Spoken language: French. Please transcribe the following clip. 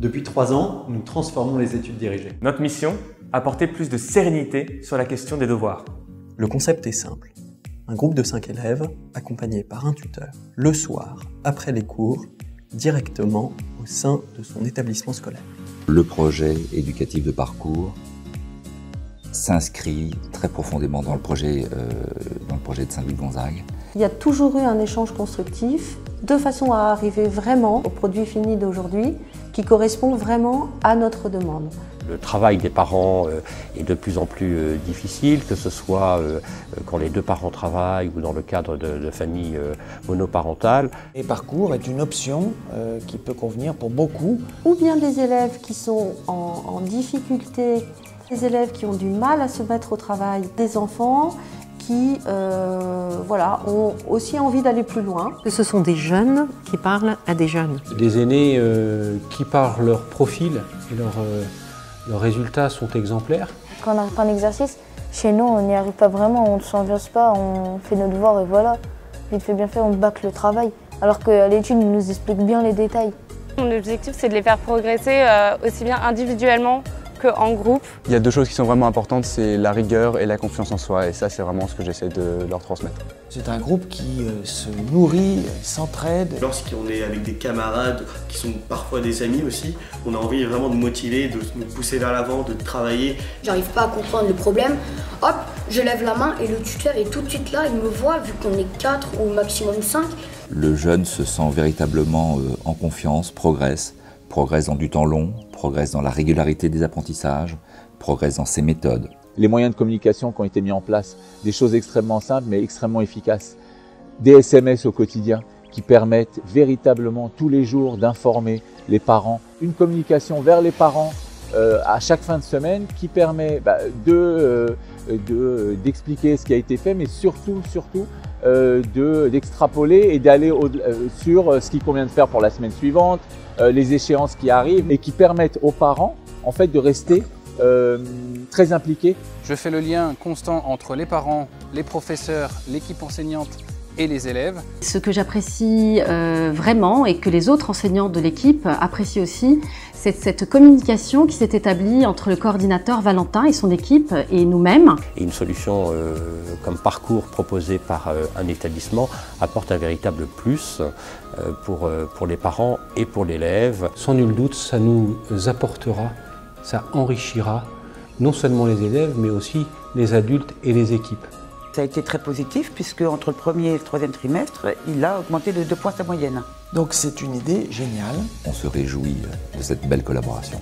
Depuis 3 ans, nous transformons les études dirigées. Notre mission, apporter plus de sérénité sur la question des devoirs. Le concept est simple. Un groupe de 5 élèves, accompagné par un tuteur, le soir, après les cours, directement au sein de son établissement scolaire. Le projet éducatif de parcours s'inscrit très profondément dans le projet de Saint-Louis-Gonzague. Il y a toujours eu un échange constructif de façon à arriver vraiment au produit fini d'aujourd'hui qui correspond vraiment à notre demande. Le travail des parents est de plus en plus difficile, que ce soit quand les deux parents travaillent ou dans le cadre de familles monoparentales. Les parcours est une option qui peut convenir pour beaucoup. Ou bien des élèves qui sont en difficulté, des élèves qui ont du mal à se mettre au travail, des enfants qui ont aussi envie d'aller plus loin. Ce sont des jeunes qui parlent à des jeunes. Des aînés qui, par leur profil et leurs résultats, sont exemplaires. Quand on n'arrive pas un exercice, chez nous, on n'y arrive pas vraiment, on ne s'ambiance pas, on fait nos devoirs et voilà. Vite fait, bien fait, on bâcle le travail. Alors qu'à l'étude, ils nous expliquent bien les détails. Mon objectif, c'est de les faire progresser aussi bien individuellement qu'en groupe. Il y a deux choses qui sont vraiment importantes, c'est la rigueur et la confiance en soi. Et ça, c'est vraiment ce que j'essaie de leur transmettre. C'est un groupe qui se nourrit, s'entraide. Lorsqu'on est avec des camarades qui sont parfois des amis aussi, on a envie vraiment de motiver, de nous pousser vers l'avant, de travailler. J'arrive pas à comprendre le problème, hop, je lève la main et le tuteur est tout de suite là, il me voit, vu qu'on est 4 ou maximum 5. Le jeune se sent véritablement en confiance, progresse dans du temps long, progresse dans la régularité des apprentissages, progresse dans ses méthodes. Les moyens de communication qui ont été mis en place, des choses extrêmement simples mais extrêmement efficaces. Des SMS au quotidien qui permettent véritablement tous les jours d'informer les parents. Une communication vers les parents à chaque fin de semaine qui permet d'expliquer ce qui a été fait, mais surtout d'extrapoler et d'aller sur ce qu'il convient de faire pour la semaine suivante, les échéances qui arrivent et qui permettent aux parents en fait de rester très impliqués. Je fais le lien constant entre les parents, les professeurs, l'équipe enseignante et les élèves. Ce que j'apprécie vraiment et que les autres enseignants de l'équipe apprécient aussi, c'est cette communication qui s'est établie entre le coordinateur Valentin et son équipe et nous-mêmes. Et une solution comme parcours proposée par un établissement apporte un véritable plus pour les parents et pour l'élève. Sans nul doute, ça nous apportera, ça enrichira non seulement les élèves, mais aussi les adultes et les équipes. Ça a été très positif puisque entre le premier et le troisième trimestre, il a augmenté de 2 points sa moyenne. Donc c'est une idée géniale. On se réjouit de cette belle collaboration.